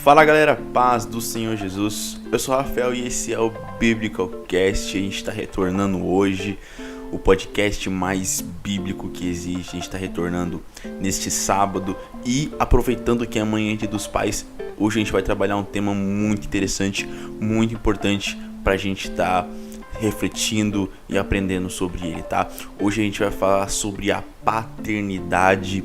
Fala galera, paz do Senhor Jesus. Eu sou o Rafael e esse é o Biblical Cast. A gente está retornando hoje, o podcast mais bíblico que existe. A gente está retornando neste sábado e aproveitando que é amanhã é Dia dos Pais, hoje a gente vai trabalhar um tema muito interessante, muito importante para a gente estar refletindo e aprendendo sobre ele, tá? Hoje a gente vai falar sobre a paternidade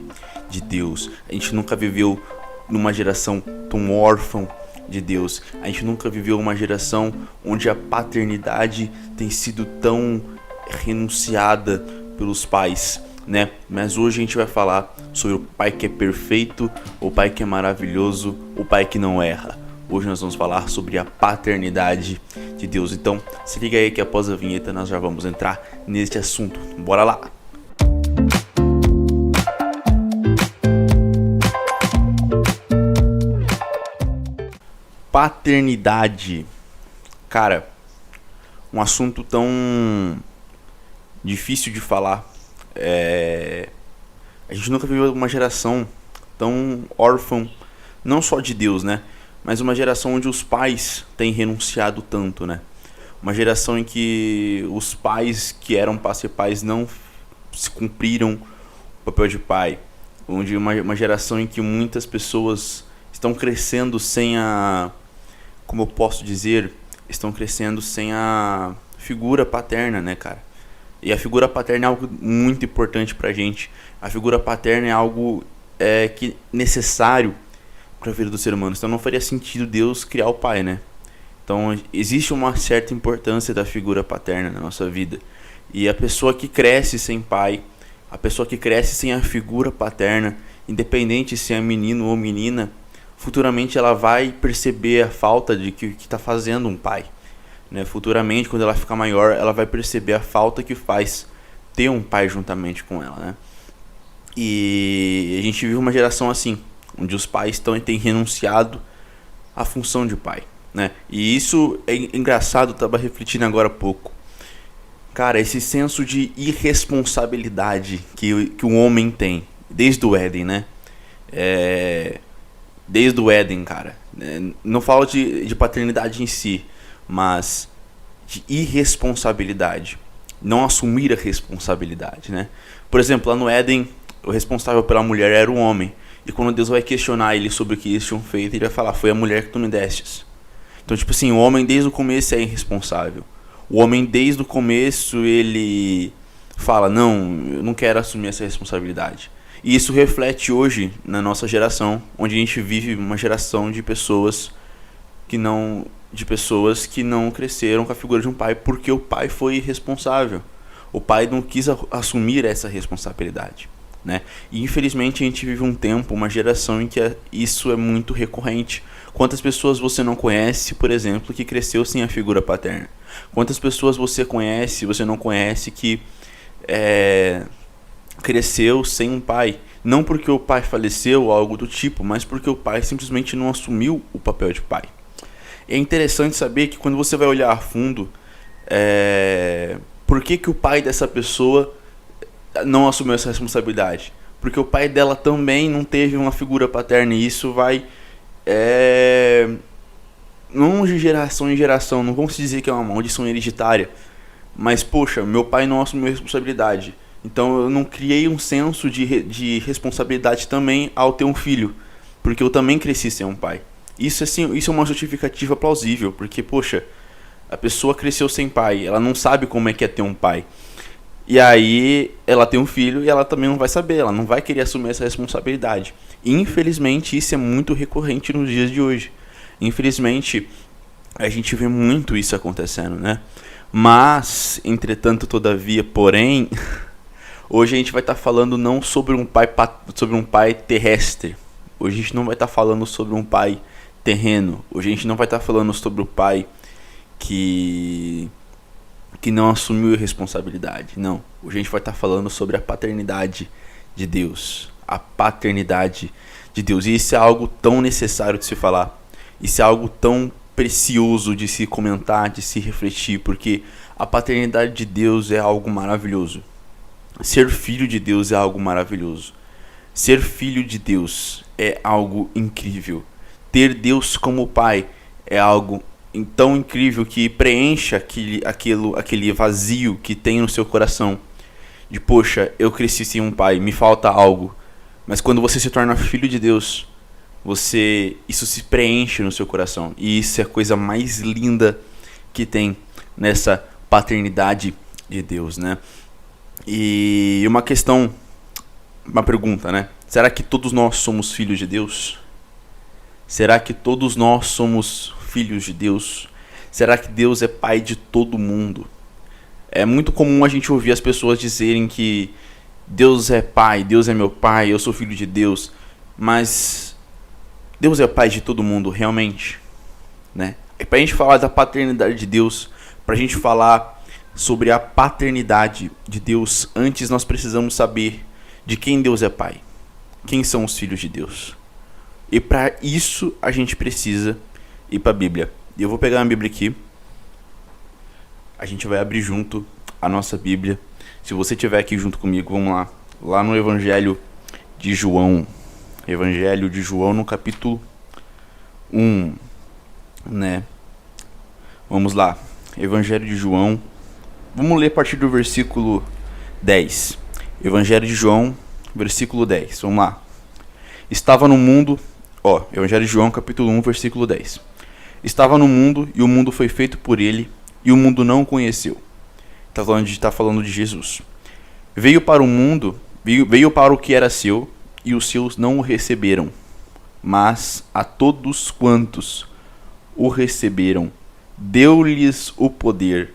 de Deus. A gente nunca viveu numa geração tão órfã de Deus. A gente nunca viveu uma geração onde a paternidade tem sido tão renunciada pelos pais, né? Mas hoje a gente vai falar sobre o pai que é perfeito, o pai que é maravilhoso, o pai que não erra. Hoje nós vamos falar sobre a paternidade de Deus. Então, se liga aí que após a vinheta nós já vamos entrar neste assunto. Bora lá! Paternidade. Cara, um assunto tão difícil de falar. A gente nunca viveu uma geração tão órfã, não só de Deus, né? Mas uma geração onde os pais têm renunciado tanto, né? Uma geração em que os pais que eram para ser pais não se cumpriram o papel de pai. Onde uma geração em que muitas pessoas estão crescendo sem a... Como eu posso dizer, estão crescendo sem a figura paterna, né, cara? E a figura paterna é algo muito importante pra gente. A figura paterna é algo que necessário para a vida do ser humano. Então não faria sentido Deus criar o pai, né? Então existe uma certa importância da figura paterna na nossa vida. E a pessoa que cresce sem pai, a pessoa que cresce sem a figura paterna, independente se é menino ou menina, futuramente ela vai perceber a falta de que está fazendo um pai, né? Futuramente, quando ela ficar maior, ela vai perceber a falta que faz ter um pai juntamente com ela, né? E a gente vive uma geração assim, onde os pais têm renunciado à função de pai, né? E isso é engraçado, eu estava refletindo agora há pouco. Cara, esse senso de irresponsabilidade que o homem tem, desde o Éden, né? Desde o Éden, cara. Não falo de paternidade em si, mas de irresponsabilidade. Não assumir a responsabilidade, né? Por exemplo, lá no Éden, o responsável pela mulher era o homem. E quando Deus vai questionar ele sobre o que eles tinham feito, ele vai falar, foi a mulher que tu me destes. Então, tipo assim, o homem desde o começo é irresponsável. O homem desde o começo, ele fala, não, eu não quero assumir essa responsabilidade. E isso reflete hoje na nossa geração, onde a gente vive uma geração de pessoas que não cresceram com a figura de um pai, porque o pai foi irresponsável. O pai não quis assumir essa responsabilidade, né? E infelizmente a gente vive um tempo, uma geração em que isso é muito recorrente. Quantas pessoas você não conhece, por exemplo, que cresceu sem a figura paterna? Quantas pessoas você não conhece que cresceu sem um pai, não porque o pai faleceu ou algo do tipo, mas porque o pai simplesmente não assumiu o papel de pai. É interessante saber que quando você vai olhar a fundo, por que o pai dessa pessoa não assumiu essa responsabilidade? Porque o pai dela também não teve uma figura paterna, e isso vai não de geração em geração, não vamos dizer que é uma maldição hereditária, mas poxa, meu pai não assumiu a responsabilidade, então eu não criei um senso de responsabilidade também ao ter um filho, porque eu também cresci sem um pai. Isso é uma justificativa plausível, porque poxa, a pessoa cresceu sem pai, ela não sabe como é que é ter um pai. E aí ela tem um filho e ela também não vai saber, ela não vai querer assumir essa responsabilidade. Infelizmente isso é muito recorrente nos dias de hoje. Infelizmente a gente vê muito isso acontecendo, né? Mas, entretanto, todavia, porém, hoje a gente vai estar falando não sobre um pai terrestre. Hoje a gente não vai estar falando sobre um pai terreno. Hoje a gente não vai estar falando sobre o pai que não assumiu a responsabilidade. Não. Hoje a gente vai estar falando sobre a paternidade de Deus. A paternidade de Deus. E isso é algo tão necessário de se falar. Isso é algo tão precioso de se comentar, de se refletir, porque a paternidade de Deus é algo maravilhoso. Ser filho de Deus é algo maravilhoso. Ser filho de Deus é algo incrível. ter Deus como pai é algo tão incrível que preenche aquele vazio que tem no seu coração. De, poxa, eu cresci sem um pai, me falta algo. Mas quando você se torna filho de Deus, isso se preenche no seu coração. E isso é a coisa mais linda que tem nessa paternidade de Deus, né? E uma pergunta, né? Será que todos nós somos filhos de Deus? Será que todos nós somos filhos de Deus? Será que Deus é pai de todo mundo? É muito comum a gente ouvir as pessoas dizerem que Deus é pai, Deus é meu pai, eu sou filho de Deus. Mas Deus é pai de todo mundo, realmente, né? E pra gente falar da paternidade de Deus, pra gente falar sobre a paternidade de Deus, antes nós precisamos saber de quem Deus é pai. Quem são os filhos de Deus? E para isso a gente precisa ir para a Bíblia. E eu vou pegar a Bíblia aqui. A gente vai abrir junto a nossa Bíblia. Se você estiver aqui junto comigo, vamos lá. Lá no Evangelho de João. Evangelho de João no capítulo 1. Né? Vamos lá. Evangelho de João. Vamos ler a partir do versículo 10. Evangelho de João, versículo 10. Vamos lá. Estava no mundo... Evangelho de João, capítulo 1, versículo 10. Estava no mundo, e o mundo foi feito por ele, e o mundo não o conheceu. Está falando de Jesus. Veio para o mundo, veio para o que era seu, e os seus não o receberam. Mas a todos quantos o receberam, deu-lhes o poder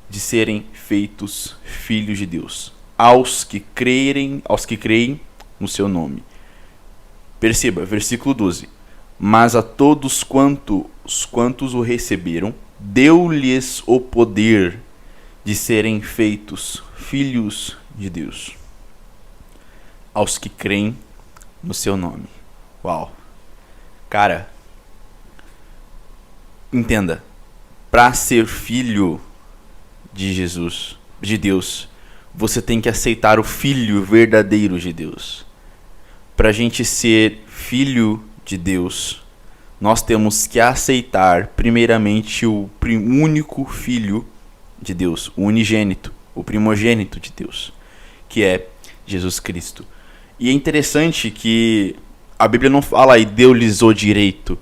de serem feitos filhos de Deus, aos que creem no seu nome. Perceba, versículo 12. Mas a todos quantos o receberam, deu-lhes o poder de serem feitos filhos de Deus, aos que creem no seu nome. Uau. Cara, entenda, para ser filho de Jesus, de Deus, você tem que aceitar o Filho verdadeiro de Deus. Para a gente ser filho de Deus, nós temos que aceitar primeiramente o único Filho de Deus, o unigênito, o primogênito de Deus, que é Jesus Cristo. E é interessante que a Bíblia não fala e deu-lhes o direito,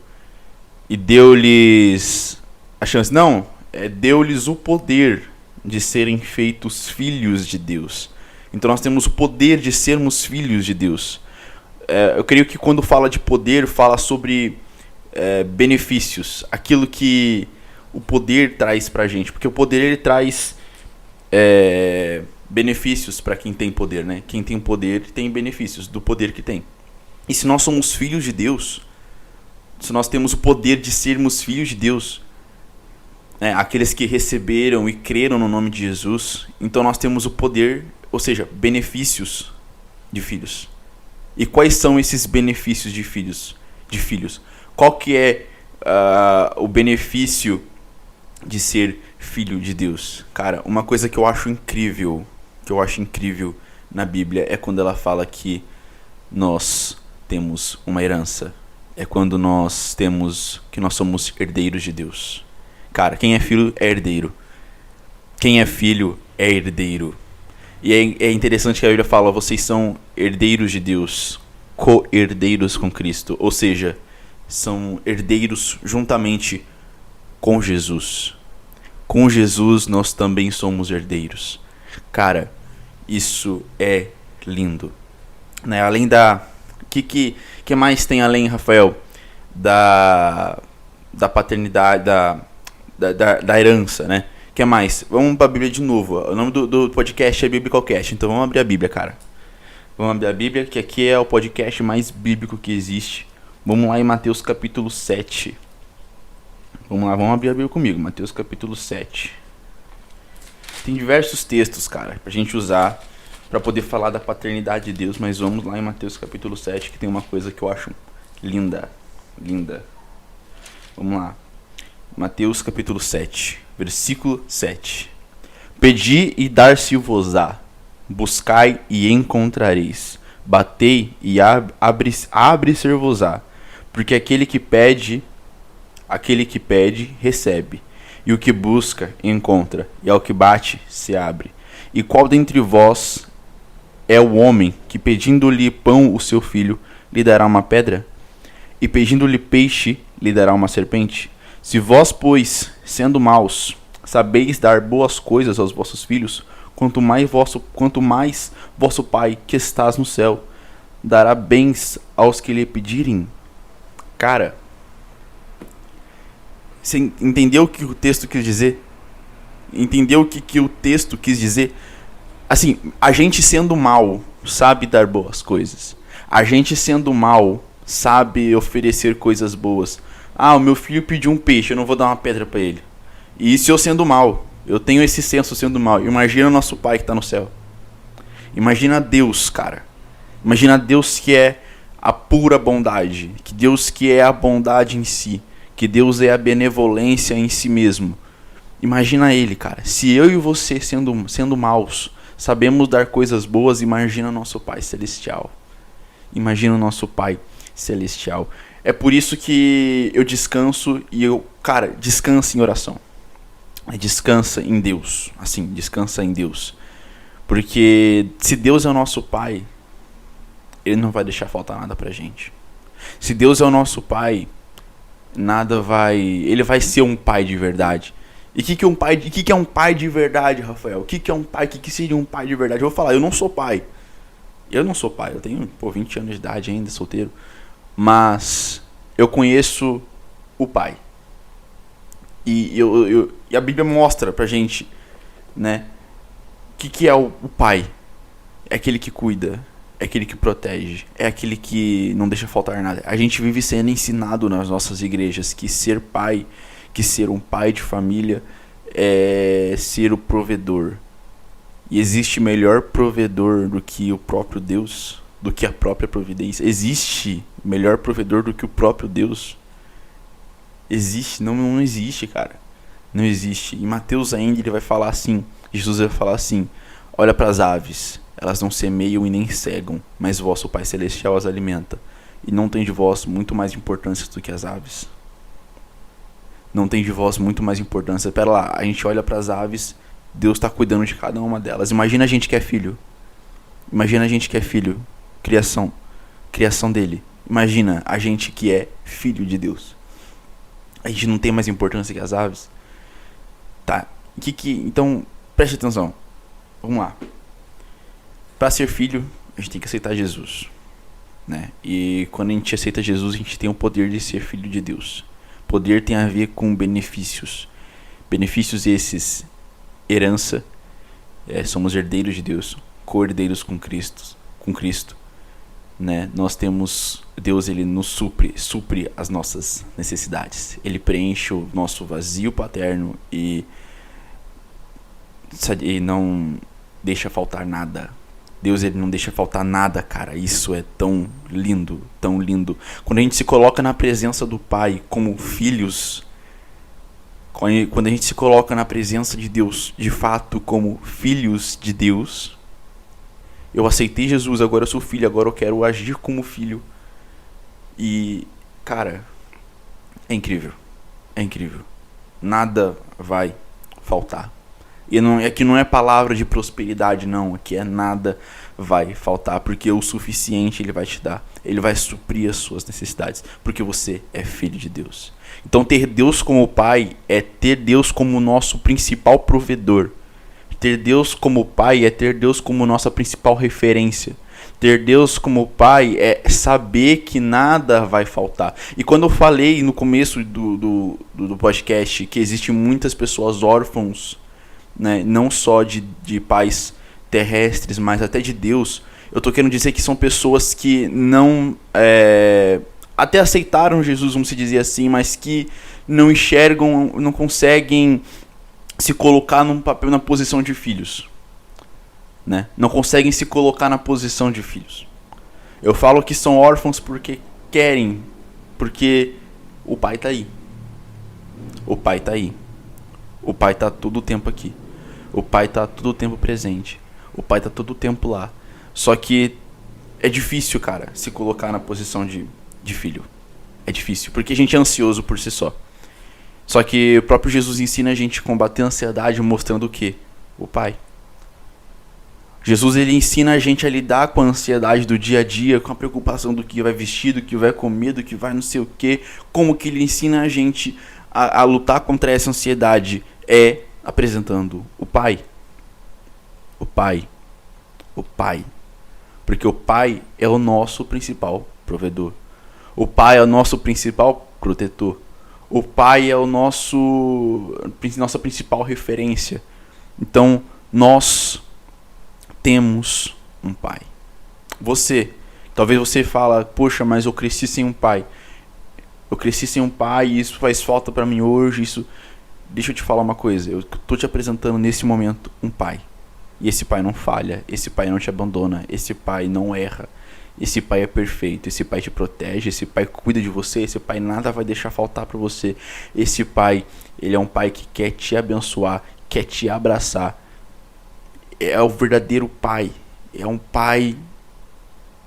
e deu-lhes a chance. Não, deu-lhes o poder de serem feitos filhos de Deus. Então nós temos o poder de sermos filhos de Deus. Eu creio que quando fala de poder, fala sobre benefícios, aquilo que o poder traz pra gente, porque o poder ele traz benefícios para quem tem poder, né? Quem tem poder tem benefícios do poder que tem. E se nós somos filhos de Deus, se nós temos o poder de sermos filhos de Deus, aqueles que receberam e creram no nome de Jesus, então nós temos o poder, ou seja, benefícios de filhos. E quais são esses benefícios de filhos? Qual que é o benefício de ser filho de Deus? Cara, uma coisa que eu acho incrível na Bíblia é quando ela fala que nós temos uma herança. É quando nós somos herdeiros de Deus. Cara, quem é filho é herdeiro. Quem é filho é herdeiro. E é interessante que a Bíblia fala, vocês são herdeiros de Deus, co-herdeiros com Cristo. Ou seja, são herdeiros juntamente com Jesus. Com Jesus nós também somos herdeiros. Cara, isso é lindo. Né? Além da... que mais tem além, Rafael? Da paternidade, da herança, né? Que mais? Vamos para a Bíblia de novo. O nome do podcast é Biblicalcast. Então vamos abrir a Bíblia, cara. Vamos abrir a Bíblia, que aqui é o podcast mais bíblico que existe. Vamos lá em Mateus capítulo 7. Vamos lá, vamos abrir a Bíblia comigo. Mateus capítulo 7. Tem diversos textos, cara, pra gente usar para poder falar da paternidade de Deus. Mas vamos lá em Mateus capítulo 7, que tem uma coisa que eu acho linda. Vamos lá. Mateus capítulo 7, versículo 7. Pedi e dar-se-vos-á, buscai e encontrareis, batei e abre-se-vos-á, Porque aquele que pede, recebe. E o que busca, encontra. E ao que bate, se abre. E qual dentre vós é o homem que, pedindo-lhe pão o seu filho, lhe dará uma pedra? E pedindo-lhe peixe, lhe dará uma serpente? Se vós, pois, sendo maus, sabeis dar boas coisas aos vossos filhos, quanto mais vosso Pai que estás no céu dará bens aos que lhe pedirem. Cara, você entendeu o que o texto quis dizer? Entendeu o que o texto quis dizer? Assim, a gente sendo mal sabe dar boas coisas. A gente sendo mal sabe oferecer coisas boas. Ah, o meu filho pediu um peixe, eu não vou dar uma pedra para ele. E isso eu sendo mal. Eu tenho esse senso sendo mal. Imagina o nosso Pai que está no céu. Imagina Deus, cara. Imagina Deus que é a pura bondade. Que Deus que é a bondade em si. Que Deus é a benevolência em si mesmo. Imagina Ele, cara. Se eu e você sendo maus sabemos dar coisas boas, imagina nosso Pai Celestial. Imagina o nosso Pai Celestial. É por isso que eu descanso e cara, descansa em oração. Descansa em Deus. Assim, descansa em Deus. Porque se Deus é o nosso Pai, Ele não vai deixar faltar nada pra gente. Se Deus é o nosso Pai, Ele vai ser um Pai de verdade. E o que é um pai de verdade, Rafael? O que é um pai? O que seria um pai de verdade? Eu vou falar, eu não sou pai. Eu tenho 20 anos de idade ainda, solteiro. Mas eu conheço o Pai. E a Bíblia mostra pra gente, né? O que é o Pai? É aquele que cuida, é aquele que protege, é aquele que não deixa faltar nada. A gente vive sendo ensinado nas nossas igrejas que ser pai, que ser um pai de família é ser o provedor. E existe melhor provedor do que o próprio Deus, do que a própria providência? Existe melhor provedor do que o próprio Deus? Existe? Não existe, cara. Não existe. Em Mateus ainda ele vai falar assim, Jesus vai falar assim: olha para as aves, elas não semeiam e nem cegam, mas vosso Pai Celestial as alimenta. E não tem de vós muito mais importância do que as aves. Não tem de vós muito mais importância. Pera lá, a gente olha para as aves, Deus está cuidando de cada uma delas. Imagina a gente que é filho. Imagina a gente que é filho. Criação dele. Imagina a gente que é filho de Deus. A gente não tem mais importância que as aves. Tá. Então, preste atenção. Vamos lá. Para ser filho, a gente tem que aceitar Jesus, né? E quando a gente aceita Jesus, a gente tem o poder de ser filho de Deus. Poder tem a ver com benefícios. Benefícios esses: herança, somos herdeiros de Deus, co-herdeiros com Cristo, né? Nós temos Deus, ele nos supre as nossas necessidades. Ele preenche o nosso vazio paterno e não deixa faltar nada. Deus, ele não deixa faltar nada, cara. Isso é tão lindo, tão lindo. Quando a gente se coloca na presença do Pai como filhos, quando a gente se coloca na presença de Deus, de fato, como filhos de Deus, eu aceitei Jesus, agora eu sou filho, agora eu quero agir como filho. E, cara, é incrível. É incrível. Nada vai faltar. E aqui não é palavra de prosperidade, não. Aqui é nada vai faltar, porque o suficiente ele vai te dar. Ele vai suprir as suas necessidades, porque você é filho de Deus. Então ter Deus como Pai é ter Deus como nosso principal provedor. Ter Deus como Pai é ter Deus como nossa principal referência. Ter Deus como Pai é saber que nada vai faltar. E quando eu falei no começo do podcast que existem muitas pessoas órfãos, né, não só de pais terrestres, mas até de Deus, eu tô querendo dizer que são pessoas que não até aceitaram Jesus, vamos dizer assim, mas que não enxergam, não conseguem se colocar num papel, na posição de filhos, né? Não conseguem se colocar na posição de filhos. Eu falo que são órfãos porque querem, porque o Pai tá aí. O Pai tá aí. O Pai tá todo o tempo aqui. O Pai tá todo o tempo presente. O Pai tá todo o tempo lá. Só que é difícil, cara, se colocar na posição de filho. É difícil, porque a gente é ansioso por si só. Só que o próprio Jesus ensina a gente a combater a ansiedade mostrando o quê? O Pai. Jesus, ele ensina a gente a lidar com a ansiedade do dia a dia, com a preocupação do que vai vestir, do que vai comer, do que vai não sei o quê. Como que ele ensina a gente a lutar contra essa ansiedade? É apresentando o Pai. O Pai. O Pai. Porque o Pai é o nosso principal provedor. O Pai é o nosso principal protetor. O Pai é nossa principal referência. Então, nós temos um Pai. Talvez você fala, poxa, mas eu cresci sem um pai. Eu cresci sem um pai e isso faz falta pra mim hoje. Deixa eu te falar uma coisa. Eu tô te apresentando nesse momento um pai. E esse pai não falha. Esse pai não te abandona. Esse pai não erra. Esse pai é perfeito. Esse pai te protege. Esse pai cuida de você. Esse pai nada vai deixar faltar pra você. Esse pai, ele é um pai que quer te abençoar, quer te abraçar. É o verdadeiro pai. É um pai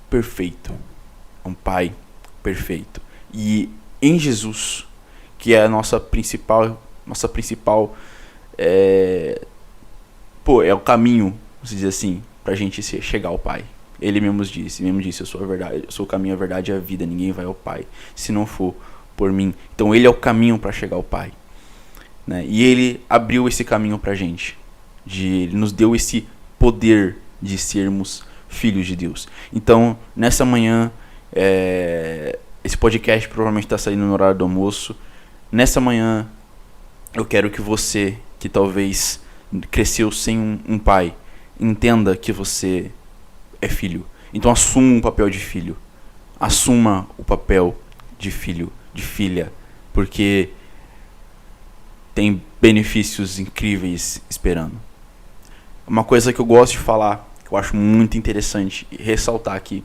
perfeito. É um pai perfeito. E em Jesus, que é a nossa principal é o caminho, vamos dizer assim, pra gente chegar ao Pai. Ele mesmo disse, eu sou a verdade, eu sou o caminho, a verdade e a vida, ninguém vai ao Pai se não for por mim. Então ele é o caminho para chegar ao Pai, né? E ele abriu esse caminho pra gente. Ele nos deu esse poder de sermos filhos de Deus. Então, nessa manhã, esse podcast provavelmente está saindo no horário do almoço. Nessa manhã, eu quero que você, que talvez cresceu sem um pai, entenda que você é filho. Então assuma um papel de filho. Assuma o papel de filho, de filha, porque tem benefícios incríveis esperando. Uma coisa que eu gosto de falar, que eu acho muito interessante e ressaltar aqui,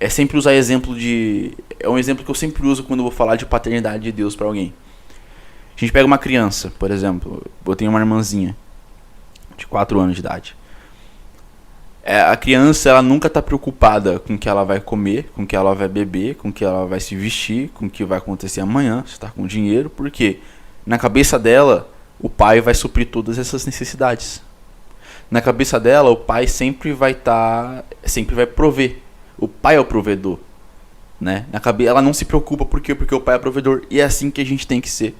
é sempre usar é um exemplo que eu sempre uso quando eu vou falar de paternidade de Deus para alguém. A gente pega uma criança, por exemplo, eu tenho uma irmãzinha de 4 anos de idade. A criança, ela nunca está preocupada com o que ela vai comer, com o que ela vai beber, com o que ela vai se vestir, com o que vai acontecer amanhã, se está com dinheiro, porque na cabeça dela, o pai vai suprir todas essas necessidades. Na cabeça dela, o pai sempre vai prover. O pai é o provedor, né? Ela não se preocupa porque o pai é provedor. E é assim que a gente tem que ser.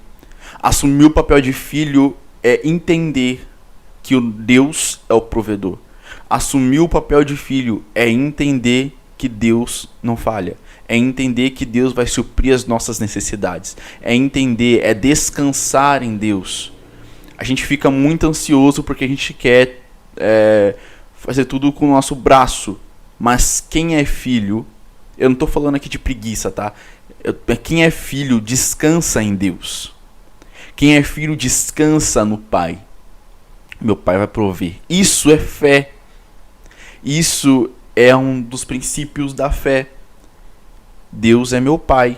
Assumir o papel de filho é entender que o Deus é o provedor. Assumir o papel de filho é entender que Deus não falha. É entender que Deus vai suprir as nossas necessidades. É descansar em Deus. A gente fica muito ansioso porque a gente quer fazer tudo com o nosso braço. Mas quem é filho, eu não estou falando aqui de preguiça, tá? Quem é filho descansa em Deus. Quem é filho descansa no Pai. Meu Pai vai prover. Isso é fé. Isso é um dos princípios da fé. Deus é meu Pai.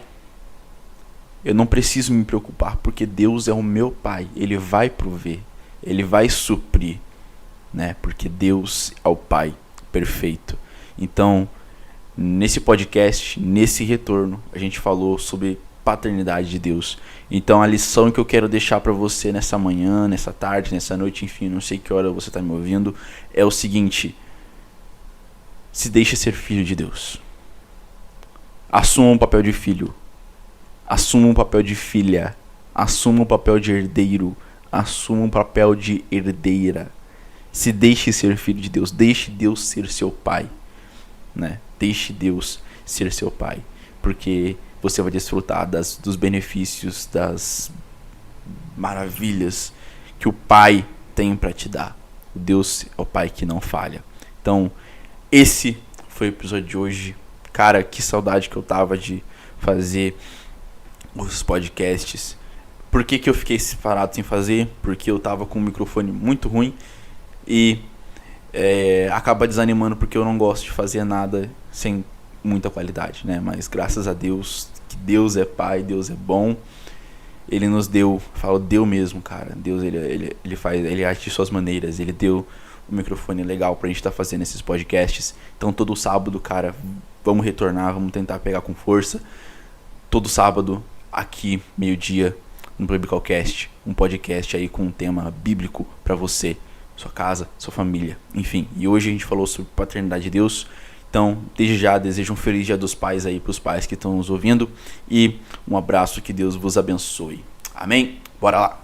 Eu não preciso me preocupar, porque Deus é o meu Pai. Ele vai prover. Ele vai suprir, né? Porque Deus é o Pai perfeito. Então, nesse podcast, nesse retorno, a gente falou sobre paternidade de Deus. Então, a lição que eu quero deixar para você nessa manhã, nessa tarde, nessa noite, enfim, não sei que hora você está me ouvindo, é o seguinte: se deixe ser filho de Deus. Assuma um papel de filho. Assuma um papel de filha. Assuma um papel de herdeiro. Assuma um papel de herdeira. Se deixe ser filho de Deus. Deixe Deus ser seu pai, né? Deixe Deus ser seu pai, porque você vai desfrutar dos benefícios, das maravilhas que o Pai tem para te dar. O Deus é o Pai que não falha. Então, esse foi o episódio de hoje. Cara, que saudade que eu tava de fazer os podcasts. Por que eu fiquei parado sem fazer? Porque eu tava com um microfone muito ruim e acaba desanimando, porque eu não gosto de fazer nada sem muita qualidade, né? Mas graças a Deus, que Deus é Pai, Deus é bom. Ele nos deu, deu mesmo, cara. Deus, ele age de suas maneiras. Ele deu um microfone legal pra gente estar fazendo esses podcasts. Então todo sábado, cara, vamos retornar, vamos tentar pegar com força. todo sábado, aqui, meio-dia, no Biblicalcast, um podcast aí com um tema bíblico para você, sua casa, sua família, enfim. E hoje a gente falou sobre paternidade de Deus. Então, desde já, desejo um feliz Dia dos Pais aí para os pais que estão nos ouvindo. E um abraço, que Deus vos abençoe. Amém? Bora lá!